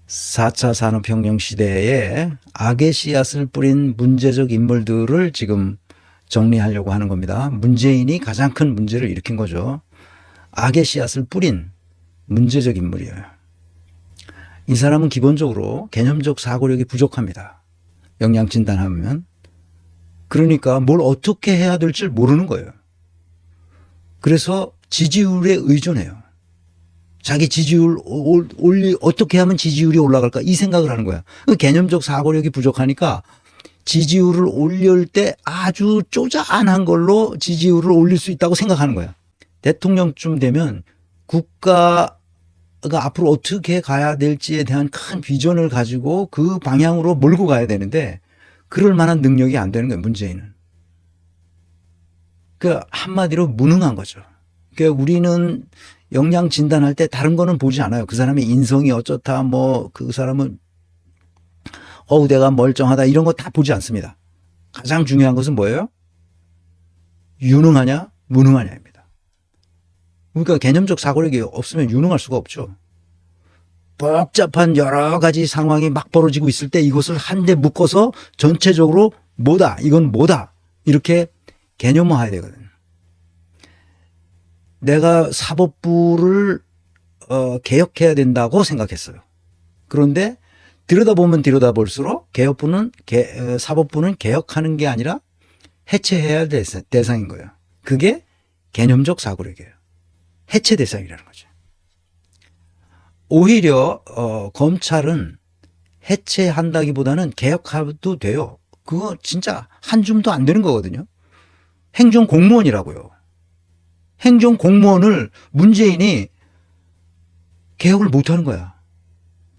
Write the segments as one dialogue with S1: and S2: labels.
S1: 4차 산업혁명 시대에 악의 씨앗을 뿌린 문제적 인물들을 지금 정리하려고 하는 겁니다. 문재인이 가장 큰 문제를 일으킨 거죠. 악의 씨앗을 뿌린 문제적 인물이에요. 이 사람은 기본적으로 개념적 사고력이 부족합니다. 영양진단하면. 그러니까 뭘 어떻게 해야 될지 모르는 거예요. 그래서 지지율에 의존해요. 자기 지지율 어떻게 하면 지지율이 올라갈까 이 생각을 하는 거야. 그 개념적 사고력이 부족하니까 지지율을 올릴 때 아주 쪼잔한 걸로 지지율을 올릴 수 있다고 생각하는 거야. 대통령쯤 되면 국가가 앞으로 어떻게 가야 될지에 대한 큰 비전을 가지고 그 방향으로 몰고 가야 되는데 그럴 만한 능력이 안 되는 거예요, 문재인은. 그 한마디로 무능한 거죠. 그러니까 우리는 영양 진단할 때 다른 거는 보지 않아요. 그 사람의 인성이 어쩌다 뭐 그 사람은 내가 멀쩡하다 이런 거 다 보지 않습니다. 가장 중요한 것은 뭐예요? 유능하냐 무능하냐입니다. 그러니까 개념적 사고력이 없으면 유능할 수가 없죠. 복잡한 여러 가지 상황이 막 벌어지고 있을 때 이것을 한데 묶어서 전체적으로 뭐다 이건 뭐다 이렇게 개념화해야 되거든요. 내가 사법부를 개혁해야 된다고 생각했어요. 그런데 들여다보면 들여다볼수록 사법부는 개혁하는 게 아니라 해체해야 할 대상인 거예요. 그게 개념적 사고력이에요. 해체 대상이라는 거죠. 오히려 검찰은 해체한다기보다는 개혁해도 돼요. 그거 진짜 한 줌도 안 되는 거거든요. 행정공무원이라고요. 행정공무원을 문재인이 개혁을 못하는 거야.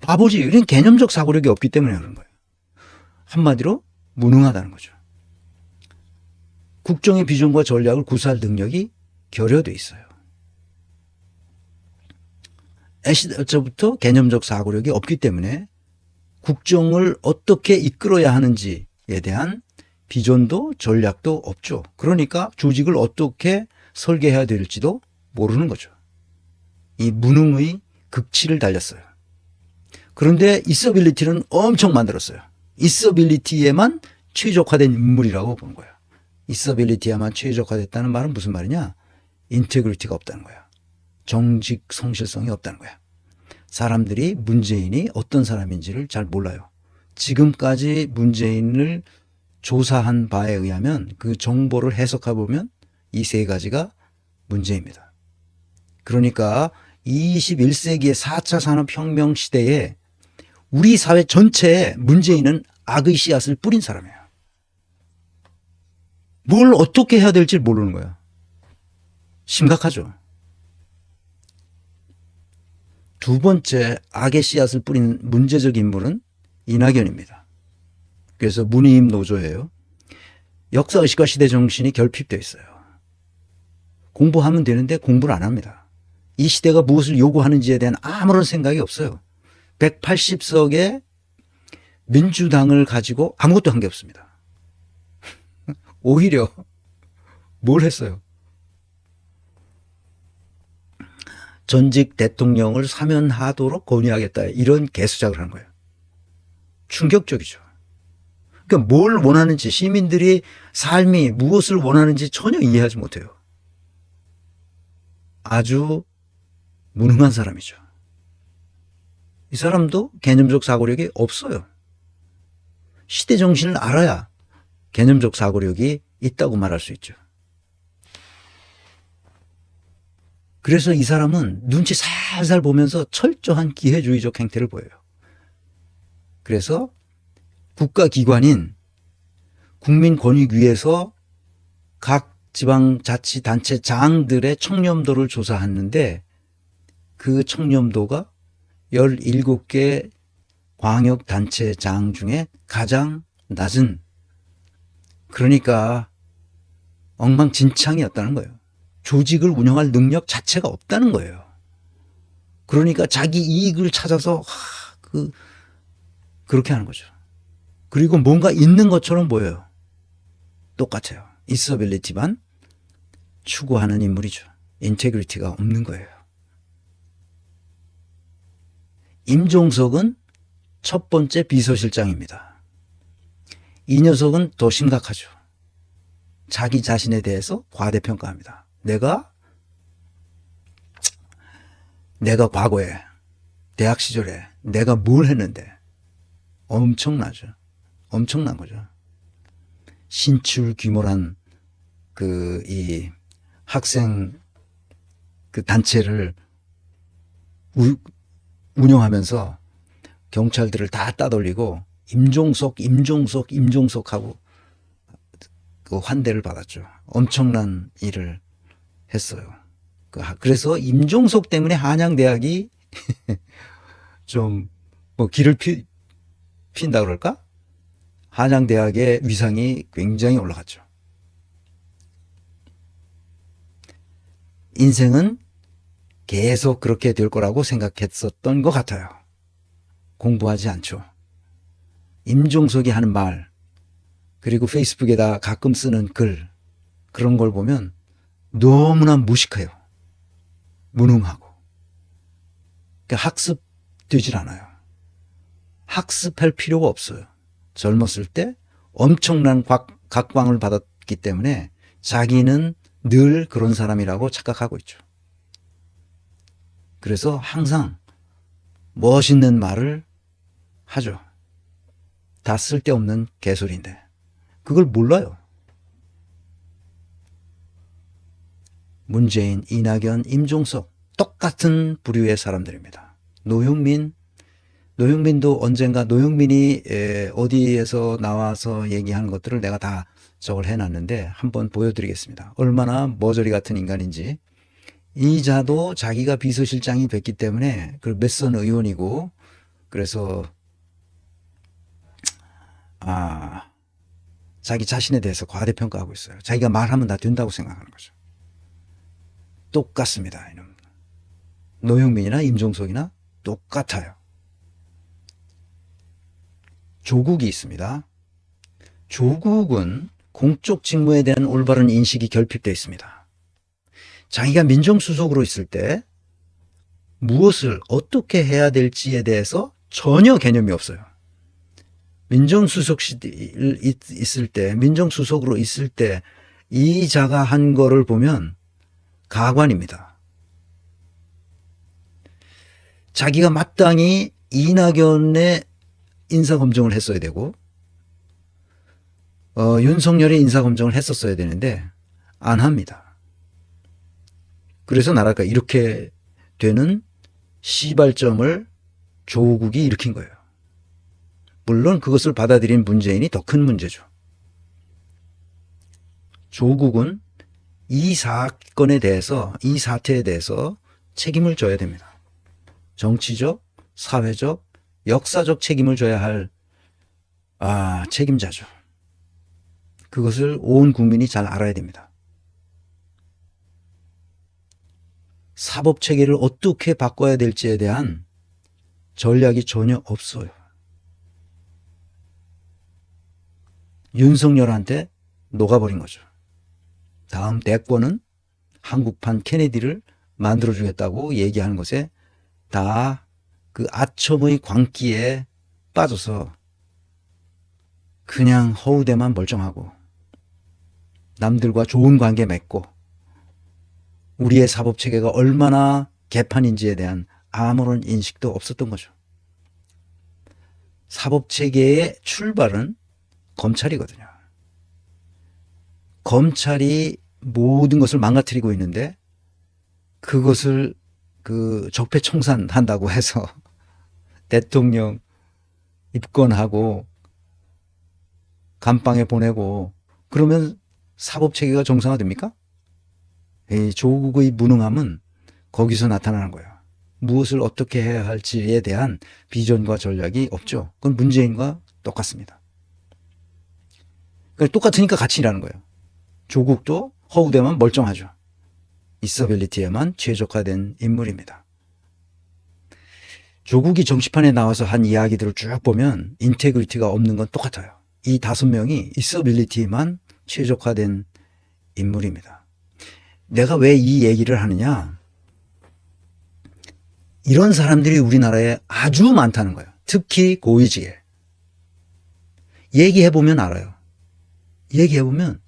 S1: 바보지. 그냥 개념적 사고력이 없기 때문에 그런 거예요. 한마디로 무능하다는 거죠. 국정의 비전과 전략을 구사할 능력이 결여돼 있어요. 애시부터 개념적 사고력이 없기 때문에 국정을 어떻게 이끌어야 하는지에 대한 비전도 전략도 없죠. 그러니까 조직을 어떻게 설계해야 될지도 모르는 거죠. 이 무능의 극치를 달렸어요. 그런데 있어빌리티는 엄청 만들었어요. 있어빌리티에만 최적화된 인물이라고 보는 거예요. 있어빌리티에만 최적화됐다는 말은 무슨 말이냐? 인테그리티가 없다는 거야. 정직 성실성이 없다는 거야. 사람들이 문재인이 어떤 사람인지를 잘 몰라요. 지금까지 문재인을 조사한 바에 의하면 그 정보를 해석해 보면 이 세 가지가 문제입니다. 그러니까 21세기의 4차 산업혁명 시대에 우리 사회 전체에 문재인은 악의 씨앗을 뿌린 사람이에요. 뭘 어떻게 해야 될지 모르는 거예요. 심각하죠. 두 번째 악의 씨앗을 뿌린 문제적 인물은 이낙연입니다. 그래서 문희임 노조예요. 역사의식과 시대정신이 결핍되어 있어요. 공부하면 되는데 공부를 안 합니다. 이 시대가 무엇을 요구하는지에 대한 아무런 생각이 없어요. 180석의 민주당을 가지고 아무것도 한 게 없습니다. 오히려 뭘 했어요? 전직 대통령을 사면하도록 건의하겠다 이런 개수작을 한 거예요. 충격적이죠. 그러니까 뭘 원하는지 시민들이 삶이 무엇을 원하는지 전혀 이해하지 못해요. 아주 무능한 사람이죠. 이 사람도 개념적 사고력이 없어요. 시대 정신을 알아야 개념적 사고력이 있다고 말할 수 있죠. 그래서 이 사람은 눈치 살살 보면서 철저한 기회주의적 행태를 보여요. 그래서 국가기관인 국민권익위에서 각 지방자치단체장들의 청렴도를 조사했는데 그 청렴도가 17개 광역단체장 중에 가장 낮은, 그러니까 엉망진창이었다는 거예요. 조직을 운영할 능력 자체가 없다는 거예요. 그러니까 자기 이익을 찾아서 그렇게 하는 거죠. 그리고 뭔가 있는 것처럼 보여요. 똑같아요. 있어빌리티만 추구하는 인물이죠. 인테그리티가 없는 거예요. 임종석은 첫 번째 비서실장입니다. 이 녀석은 더 심각하죠. 자기 자신에 대해서 과대평가합니다. 내가 과거에 대학 시절에 내가 뭘 했는데 엄청나죠. 엄청난 거죠. 신출귀몰한 이 학생 단체를 운영하면서 경찰들을 다 따돌리고 임종석 하고 그 환대를 받았죠. 엄청난 일을 했어요. 그래서 임종석 때문에 한양대학이 좀 길을 핀다 그럴까? 한양대학의 위상이 굉장히 올라갔죠. 인생은 계속 그렇게 될 거라고 생각했었던 것 같아요. 공부하지 않죠. 임종석이 하는 말, 그리고 페이스북에다 가끔 쓰는 글, 그런 걸 보면 너무나 무식해요. 무능하고. 그러니까 학습되질 않아요. 학습할 필요가 없어요. 젊었을 때 엄청난 각광을 받았기 때문에 자기는 늘 그런 사람이라고 착각하고 있죠. 그래서 항상 멋있는 말을 하죠. 다 쓸데없는 개소리인데 그걸 몰라요. 문재인, 이낙연, 임종석 똑같은 부류의 사람들입니다. 노영민도 언젠가 노영민이 어디에서 나와서 얘기하는 것들을 내가 다 저걸 해놨는데 한번 보여드리겠습니다. 얼마나 머저리 같은 인간인지. 이자도 자기가 비서실장이 됐기 때문에 그 몇선 의원이고 그래서 자기 자신에 대해서 과대평가하고 있어요. 자기가 말하면 다 된다고 생각하는 거죠. 똑같습니다. 이놈. 노영민이나 임종석이나 똑같아요. 조국이 있습니다. 조국은 공적 직무에 대한 올바른 인식이 결핍되어 있습니다. 자기가 민정수석으로 있을 때 무엇을 어떻게 해야 될지에 대해서 전혀 개념이 없어요. 민정수석으로 있을 때 이자가 한 거를 보면 가관입니다. 자기가 마땅히 이낙연의 인사검증을 했어야 되고 윤석열의 인사검증을 했었어야 되는데 안 합니다. 그래서 나라가 이렇게 되는 시발점을 조국이 일으킨 거예요. 물론 그것을 받아들인 문재인이 더 큰 문제죠. 조국은 이 사건에 대해서, 이 사태에 대해서 책임을 져야 됩니다. 정치적, 사회적, 역사적 책임을 져야 할 책임자죠. 그것을 온 국민이 잘 알아야 됩니다. 사법체계를 어떻게 바꿔야 될지에 대한 전략이 전혀 없어요. 윤석열한테 녹아버린 거죠. 다음 대권은 한국판 케네디를 만들어주겠다고 얘기하는 것에 다 그 아첨의 광기에 빠져서 그냥 허우대만 멀쩡하고 남들과 좋은 관계 맺고 우리의 사법체계가 얼마나 개판인지에 대한 아무런 인식도 없었던 거죠. 사법체계의 출발은 검찰이거든요. 검찰이 모든 것을 망가뜨리고 있는데 그것을 적폐청산한다고 해서 대통령 입건하고 감방에 보내고 그러면 사법체계가 정상화됩니까? 이 조국의 무능함은 거기서 나타나는 거예요. 무엇을 어떻게 해야 할지에 대한 비전과 전략이 없죠. 그건 문재인과 똑같습니다. 그러니까 똑같으니까 같이 일하는 거예요. 조국도 허우대만 멀쩡하죠. 있어빌리티에만 최적화된 인물입니다. 조국이 정치판에 나와서 한 이야기들을 쭉 보면 인테그리티가 없는 건 똑같아요. 이 5명이 있어빌리티만 최적화된 인물입니다. 내가 왜 이 얘기를 하느냐? 이런 사람들이 우리나라에 아주 많다는 거예요. 특히 고위직에. 얘기해보면 알아요. 얘기해보면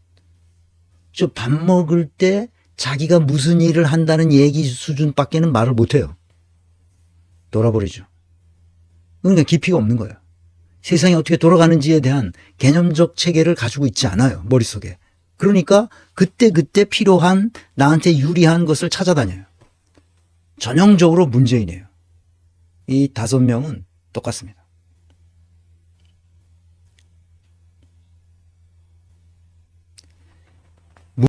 S1: 저 밥 먹을 때 자기가 무슨 일을 한다는 얘기 수준밖에는 말을 못해요. 놀아버리죠. 그러니까 깊이가 없는 거예요. 세상이 어떻게 돌아가는지에 대한 개념적 체계를 가지고 있지 않아요. 머릿속에. 그러니까 그때그때 필요한 나한테 유리한 것을 찾아다녀요. 전형적으로 문재인이에요. 이 5명은 똑같습니다.